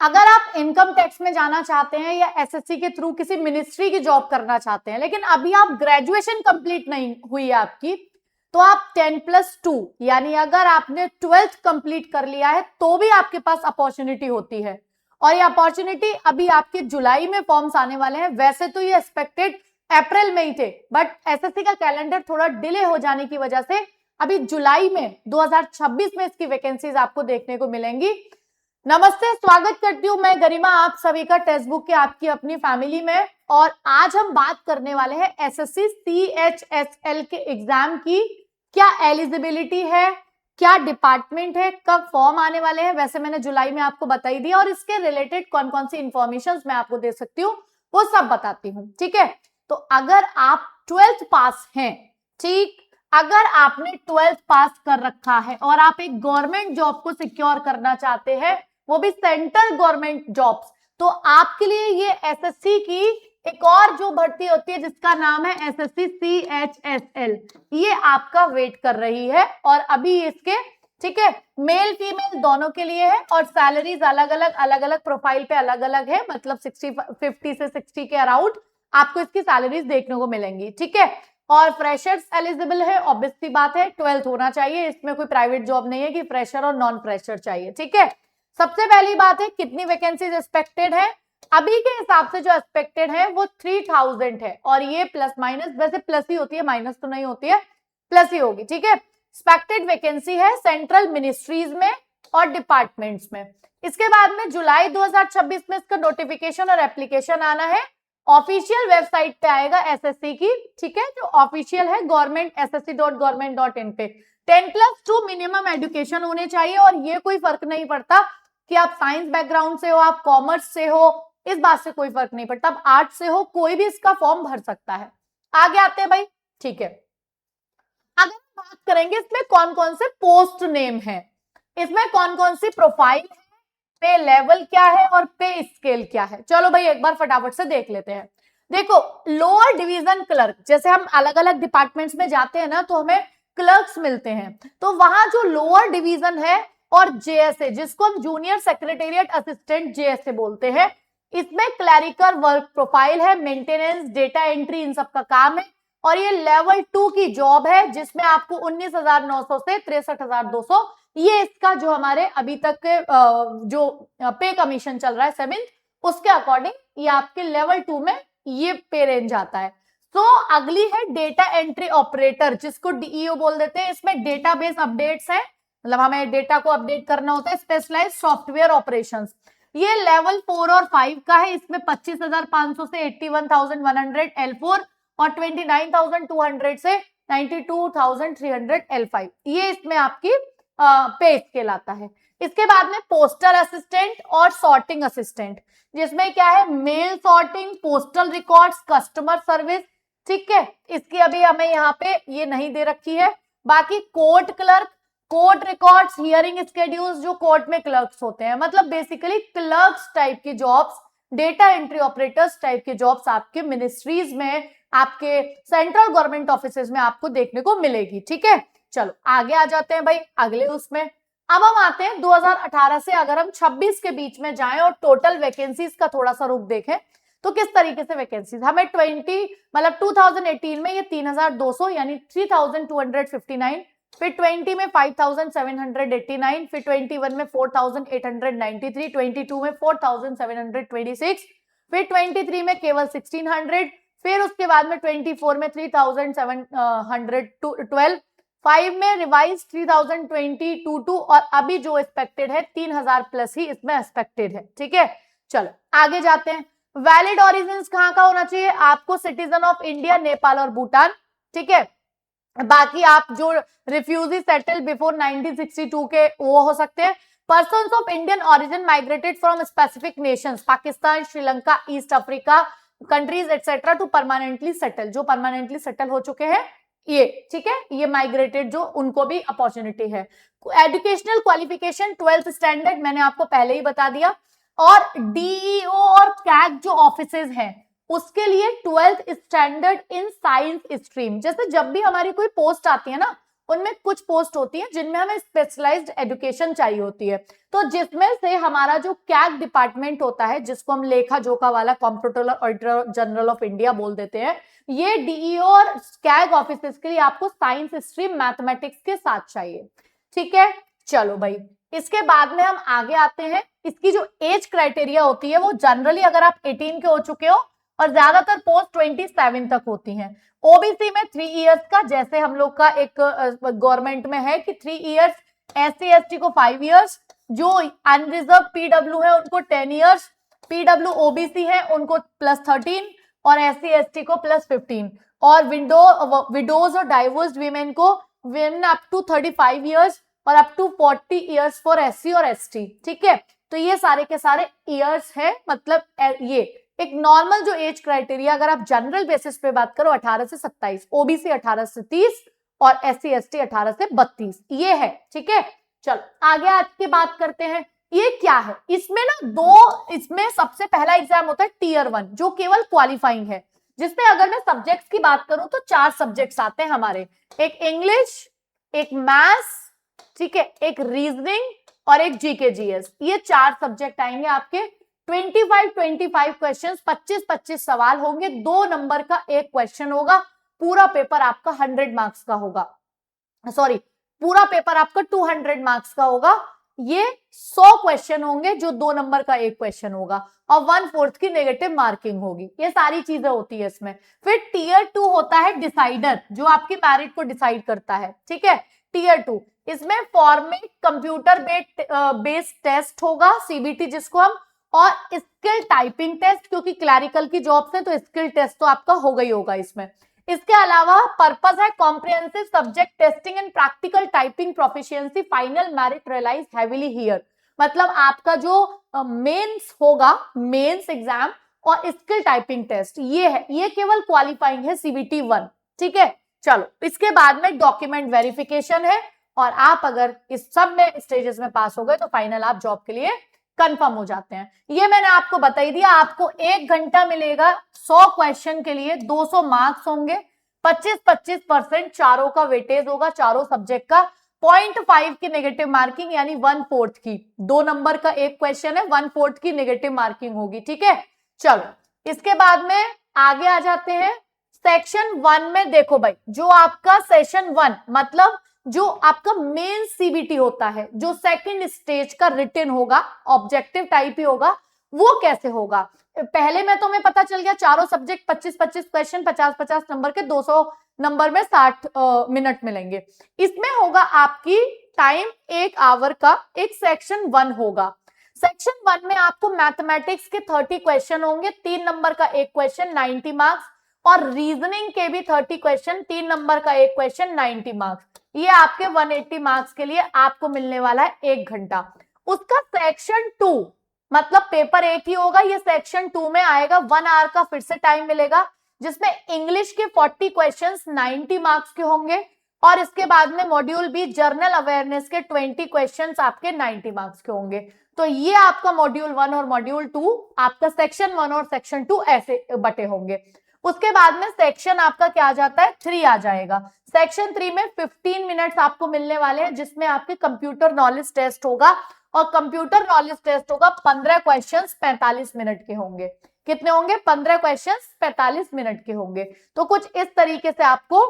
अगर आप income tax में जाना चाहते हैं या एसएससी के थ्रू किसी मिनिस्ट्री की जॉब करना चाहते हैं, लेकिन अभी आप ग्रेजुएशन कंप्लीट नहीं हुई है आपकी, तो आप 10+2 यानी अगर आपने 12th कंप्लीट कर लिया है तो भी आपके पास अपॉर्चुनिटी होती है। और ये अपॉर्चुनिटी अभी आपके जुलाई में फॉर्म्स आने वाले हैं। वैसे तो ये एक्सपेक्टेड अप्रैल में ही थे, बट एसएससी का कैलेंडर थोड़ा डिले हो जाने की वजह से अभी जुलाई में 2026 में इसकी वैकेंसीज आपको देखने को मिलेंगी। नमस्ते, स्वागत करती हूँ मैं गरिमा आप सभी का टेक्स्ट बुक के आपकी अपनी फैमिली में। और आज हम बात करने वाले हैं एसएससी सीएचएसएल के एग्जाम की क्या एलिजिबिलिटी है, क्या डिपार्टमेंट है, कब फॉर्म आने वाले हैं। वैसे मैंने जुलाई में आपको बता ही दिया, और इसके रिलेटेड कौन कौन सी इंफॉर्मेशन मैं आपको दे सकती हूँ वो सब बताती हूँ। ठीक है, तो अगर आप 12th पास हैं, ठीक, अगर आपने 12th पास कर रखा है और आप एक गवर्नमेंट जॉब को सिक्योर करना चाहते हैं, वो भी सेंट्रल गवर्नमेंट जॉब्स, तो आपके लिए ये एसएससी की एक और जो भर्ती होती है जिसका नाम है एसएससी सीएचएसएल, ये आपका वेट कर रही है। और अभी इसके, ठीक है, मेल फीमेल दोनों के लिए है, और सैलरीज अलग अलग प्रोफाइल पे अलग अलग है, मतलब 50 से 60 के अराउंड आपको इसकी सैलरीज देखने को मिलेंगी। ठीक है, और फ्रेशर्स एलिजिबल है, ऑब्वियस सी बात है 12th होना चाहिए, इसमें कोई प्राइवेट जॉब नहीं है कि फ्रेशर और नॉन फ्रेशर चाहिए। ठीक है, सबसे पहली बात है कितनी वैकेंसीज एक्सपेक्टेड है। अभी के हिसाब से जो एक्सपेक्टेड है वो 3000 है, और ये प्लस माइनस, वैसे प्लस ही होती है, माइनस तो नहीं होती है, प्लस ही होगी। ठीक है, एक्सपेक्टेड वैकेंसी है सेंट्रल मिनिस्ट्रीज में और डिपार्टमेंट्स में। इसके बाद में जुलाई 2026 में इसका नोटिफिकेशन और एप्लीकेशन आना है, ऑफिशियल वेबसाइट पे आएगा एसएससी की। ठीक है, जो ऑफिशियल है गवर्नमेंट ssc.government.in पे। 10+2 मिनिमम एजुकेशन होने चाहिए, और ये कोई फर्क नहीं पड़ता कि आप साइंस बैकग्राउंड से हो, आप कॉमर्स से हो, इस बात से कोई फर्क नहीं पड़ता, आप आर्ट्स से हो, कोई भी इसका फॉर्म भर सकता है। आगे आते हैं भाई। ठीक है, अगर हम बात करेंगे इसमें कौन कौन से पोस्ट नेम है, इसमें कौन कौन सी प्रोफाइल है, पे लेवल क्या है और पे स्केल क्या है, चलो भाई एक बार फटाफट से देख लेते हैं। देखो, लोअर डिवीजन क्लर्क, जैसे हम अलग अलग डिपार्टमेंट्स में जाते हैं ना, तो हमें क्लर्क्स मिलते हैं, तो वहां जो लोअर डिवीजन है और जेएसए, जिसको हम जूनियर सेक्रेटेरिएट असिस्टेंट जेएसए बोलते हैं, इसमें क्लैरिकल वर्क प्रोफाइल है, मेंटेनेंस, डेटा एंट्री, इन सब का काम है। और ये लेवल 2 की जॉब है, जिसमें आपको 19,900 से 63,200, ये इसका जो हमारे अभी तक के जो पे कमीशन चल रहा है 7th, उसके अकॉर्डिंग ये आपके लेवल 2 में ये पे रेंज आता है। तो अगली है डेटा एंट्री ऑपरेटर, जिसको डीईओ बोल देते हैं। इसमें डेटाबेस अपडेट्स है, मतलब हमें डेटा को अपडेट करना होता है, स्पेशलाइज्ड सॉफ्टवेयर ऑपरेशंस। ये लेवल 4 और 5 का है, इसमें 25,500 से 81,100 L4 और 29,200 से 92,300 L5, ये इसमें आपकी पे स्केल आता है। इसके बाद में पोस्टल असिस्टेंट और सॉर्टिंग असिस्टेंट, जिसमें क्या है, mail sorting, postal records, customer service. ठीक है, इसकी अभी हमें यहाँ पे ये नहीं दे रखी है। बाकी court clerk, court records, hearing schedules, जो कोर्ट में क्लर्क्स होते हैं, मतलब बेसिकली क्लर्क्स टाइप की jobs, data entry operators type की जॉब्स आपके मिनिस्ट्रीज में, आपके सेंट्रल गवर्नमेंट ऑफिसेज में आपको देखने को मिलेगी। ठीक है, चलो आगे आ जाते हैं भाई अगले उसमें। अब हम आते हैं 2018 से अगर हम 26 के बीच में जाएं और टोटल वैकेंसीज का थोड़ा सा रुख देखें, तो किस तरीके से वैकेंसीज हमें 2018 में ये 3,200 यानी 3,259, फिर 20 में 5,789, फिर 21 में 4,893, 22 में 4,726, फिर 23 में केवल 1,600, फिर उसके बाद में 24 में 3,712, 5 में रिवाइज 3,022, और अभी जो एक्सपेक्टेड है 3,000 प्लस ही इसमें एक्सपेक्टेड है। ठीक है, चलो आगे जाते हैं। वैलिड ऑरिजिन कहां का होना चाहिए, आपको सिटीजन ऑफ इंडिया, नेपाल और भूटान। ठीक है, बाकी आप जो रिफ्यूजी सेटल बिफोर 1962 के वो हो सकते हैं। Persons of Indian origin migrated from specific nations, Pakistan, Sri Lanka, east Africa countries etcetera to permanently settle, जो परमानेंटली सेटल हो चुके हैं ये। ठीक है, ये माइग्रेटेड जो, उनको भी अपॉर्चुनिटी है। एजुकेशनल क्वालिफिकेशन 12th स्टैंडर्ड, मैंने आपको पहले ही बता दिया। और डीईओ और कैग जो ऑफिसेज हैं, उसके लिए 12th standard in science stream. जैसे जब भी हमारी कोई पोस्ट आती है ना, उनमें कुछ पोस्ट होती है जिनमें हमें स्पेशलाइज्ड एजुकेशन चाहिए होती है, तो जिसमें से हमारा जो कैग डिपार्टमेंट होता है, जिसको हम लेखा जोखा वाला comptroller auditor general of India बोल देते हैं, ये डीईओ और कैग ऑफिस के लिए आपको साइंस स्ट्रीम मैथमेटिक्स के साथ चाहिए। ठीक है, चलो भाई, इसके बाद में हम आगे आते हैं। इसकी जो एज क्राइटेरिया होती है वो जनरली अगर आप 18 के हो चुके हो और ज्यादातर पोस्ट 27 तक होती हैं। ओबीसी में 3 इयर्स का, जैसे हम लोग का एक गवर्नमेंट में है कि 3 इयर्स, एससी एसटी को 5 इयर्स, जो अनरिजर्व पीडब्ल्यू है उनको 10 इयर्स, पीडब्ल्यू ओबीसी है उनको +13 और एससी एसटी को +15, और विडोज और डाइवोर्स्ड वीमेन को अप टू 35 इयर्स और up to 40 years for SC और एसटी। ठीक है, तो ये सारे के सारे इयर्स है, मतलब ये एक नॉर्मल जो एज क्राइटेरिया अगर आप जनरल बेसिस पे बात करो 18 से 27, ओबीसी 18 से 30 और एससी एसटी 18 से 32, ये है। ठीक है, चलो आगे आज की बात करते हैं। ये क्या है, इसमें ना इसमें सबसे पहला एग्जाम होता है टीयर 1 जो केवल क्वालिफाइंग है, जिसमें अगर मैं सब्जेक्ट्स की बात करूं तो 4 सब्जेक्ट्स आते हैं हमारे, एक इंग्लिश, एक मैथ्स, ठीक है, एक रीजनिंग और एक जीके जीएस। ये 4 सब्जेक्ट आएंगे आपके। 25 क्वेश्चंस, 25 सवाल होंगे, 2 नंबर का एक क्वेश्चन होगा। पूरा पेपर आपका 100 मार्क्स का होगा, सॉरी पूरा पेपर आपका 200 मार्क्स का होगा। ये 100 क्वेश्चन होंगे जो 2 नंबर का एक क्वेश्चन होगा और 1/4 की नेगेटिव मार्किंग होगी। ये सारी चीजें होती है इसमें। फिर टीयर 2 होता है डिसाइडर, जो आपकी मेरिट को डिसाइड करता है। ठीक है, टीयर 2 इसमें फॉर्मेट कंप्यूटर बेस्ड टेस्ट होगा, सीबीटी जिसको हम, और स्किल टाइपिंग टेस्ट, क्योंकि क्लैरिकल की जॉब्स है तो स्किल टेस्ट तो आपका होगा ही होगा इसमें। इसके अलावा पर्पस है comprehensive subject testing and practical typing proficiency, final merit relies heavily here. मतलब आपका जो मेंस होगा, मेंस एग्जाम और स्किल टाइपिंग टेस्ट, ये है, ये केवल क्वालिफाइंग है सीबीटी 1। ठीक है, चलो इसके बाद में डॉक्यूमेंट वेरिफिकेशन है, और आप अगर इस सब में स्टेजेस में पास हो गए तो फाइनल आप जॉब के लिए कंफर्म हो जाते हैं। ये मैंने आपको बता ही दिया। आपको 1 घंटा मिलेगा 100 क्वेश्चन के लिए, 200 मार्क्स होंगे, 25% चारों का वेटेज होगा, चारों सब्जेक्ट का, 0.5 की नेगेटिव मार्किंग यानी 1/4 की, 2 नंबर का एक क्वेश्चन है, 1/4 की नेगेटिव मार्किंग होगी। ठीक है, चलो इसके बाद में आगे आ जाते हैं। सेक्शन 1 में देखो भाई, जो आपका सेशन 1 मतलब जो आपका मेन सीबीटी होता है, जो सेकंड स्टेज का रिटन होगा, ऑब्जेक्टिव टाइप ही होगा, वो कैसे होगा। पहले में तो हमें पता चल गया चारों सब्जेक्ट 25 क्वेश्चन, 50 नंबर के, 200 नंबर में 60 मिनट मिलेंगे। इसमें होगा आपकी टाइम 1 आवर का, एक सेक्शन 1 होगा। सेक्शन 1 में आपको मैथमेटिक्स के 30 क्वेश्चन होंगे, 3 नंबर का एक क्वेश्चन 90 मार्क्स, और रीजनिंग के भी 30 क्वेश्चन, 3 नंबर का एक क्वेश्चन 90 मार्क्स। ये आपके 180 मार्क्स के लिए आपको मिलने वाला है 1 घंटा। उसका सेक्शन 2 मतलब पेपर एक ही होगा, ये सेक्शन 2 में आएगा, 1 आवर का फिर से टाइम मिलेगा, जिसमें इंग्लिश के 40 क्वेश्चंस 90 मार्क्स के होंगे, और इसके बाद में मॉड्यूल बी जनरल अवेयरनेस के 20 क्वेश्चंस आपके 90 मार्क्स के होंगे। तो ये आपका मॉड्यूल 1 और मॉड्यूल 2, आपका सेक्शन 1 और सेक्शन 2 ऐसे बटे होंगे। उसके बाद में सेक्शन आपका क्या आ जाता है, 3 आ जाएगा। सेक्शन 3 में 15 मिनट्स आपको मिलने वाले हैं, जिसमें आपके कंप्यूटर नॉलेज टेस्ट होगा, और कंप्यूटर नॉलेज टेस्ट होगा 15 क्वेश्चंस 45 मिनट के होंगे। कितने होंगे, 15 क्वेश्चंस 45 मिनट के होंगे। तो कुछ इस तरीके से आपको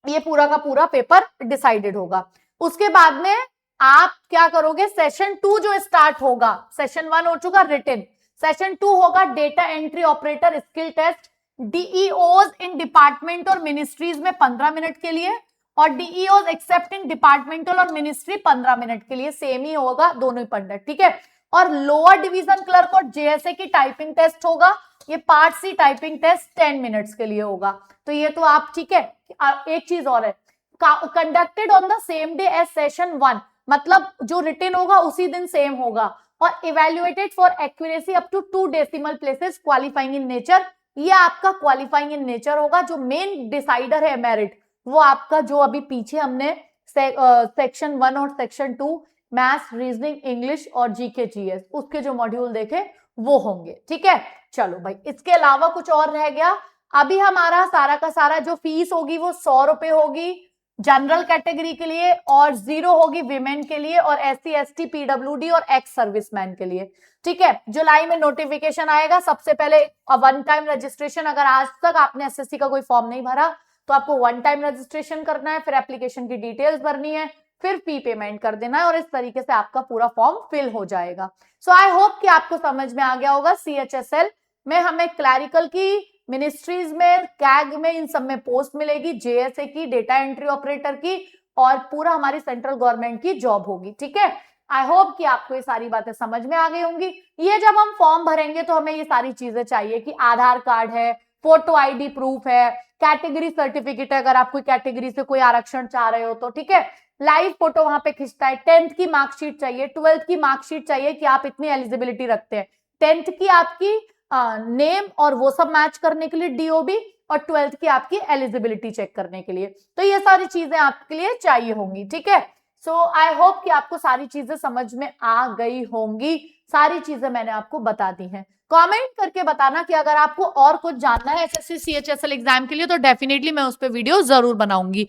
ये पूरा का पूरा पेपर डिसाइडेड होगा। उसके बाद में आप क्या करोगे, सेशन 2 जो स्टार्ट होगा, सेशन 1 हो चुका रिटन, सेशन 2 होगा data entry operator skill test, DEOs in department और मिनिस्ट्रीज में 15 मिनट के लिए, और डीईओज एक्सेप्ट इन डिपार्टमेंटल और मिनिस्ट्री 15 मिनट के लिए, सेम ही होगा, दोनों ही 15। ठीक है, और लोअर डिवीजन क्लर्क और जेएसए की टाइपिंग टेस्ट होगा, ये part C typing test 10 minutes के लिए होगा। तो ये तो आप, ठीक है, एक चीज और है, conducted on the same day as session 1, मतलब जो रिटन होगा उसी दिन सेम होगा, और evaluated for accuracy up to 2 decimal places, qualifying in nature, ये आपका क्वालिफाइंग इन नेचर होगा। जो मेन डिसाइडर है मेरिट, वो आपका जो अभी पीछे हमने सेक्शन 1 और सेक्शन 2 मैथ्स, रीजनिंग, इंग्लिश और जीके जीएस उसके जो मॉड्यूल देखे वो होंगे। ठीक है, चलो भाई, इसके अलावा कुछ और रह गया। अभी हमारा सारा का सारा जो फीस होगी वो 100 रुपए होगी, जनरल कैटेगरी के लिए, और 0 होगी विमेन के लिए, और SC ST PWD और एक्स सर्विसमैन के लिए। ठीक है, जुलाई में नोटिफिकेशन आएगा। सबसे पहले वन टाइम रजिस्ट्रेशन, अगर आज तक आपने एसएससी का कोई फॉर्म नहीं भरा तो आपको वन टाइम रजिस्ट्रेशन करना है, फिर एप्लीकेशन की डिटेल्स भरनी है, फिर फी पेमेंट कर देना है, और इस तरीके से आपका पूरा फॉर्म फिल हो जाएगा। सो आई होप कि आपको समझ में आ गया होगा। CHSL में हमें क्लैरिकल की, मिनिस्ट्रीज में, कैग में, इन सब में पोस्ट मिलेगी, JSA की, डेटा एंट्री ऑपरेटर की, और पूरा हमारी सेंट्रल गवर्नमेंट की जॉब होगी। ठीक है, आई होप कि आपको ये सारी बातें समझ में आ गई होंगी। ये जब हम फॉर्म भरेंगे तो हमें ये सारी चीजें चाहिए कि आधार कार्ड है, फोटो ID प्रूफ है, कैटेगरी सर्टिफिकेट है, अगर आप कोई कैटेगरी से कोई आरक्षण चाह रहे हो तो। ठीक है, लाइव फोटो वहां पे खिंचता है, 10th की मार्कशीट चाहिए, 12th की मार्कशीट चाहिए कि आप इतनी एलिजिबिलिटी रखते हैं, 10th की आपकी नेम और वो सब मैच करने के लिए DOB, और 12th की आपकी एलिजिबिलिटी चेक करने के लिए। तो ये सारी चीजें आपके लिए चाहिए होंगी। ठीक है, सो आई होप कि आपको सारी चीजें समझ में आ गई होंगी। सारी चीजें मैंने आपको बता दी हैं। कमेंट करके बताना कि अगर आपको और कुछ जानना है SSC CHSL एग्जाम के लिए तो डेफिनेटली मैं उस पर वीडियो जरूर बनाऊंगी।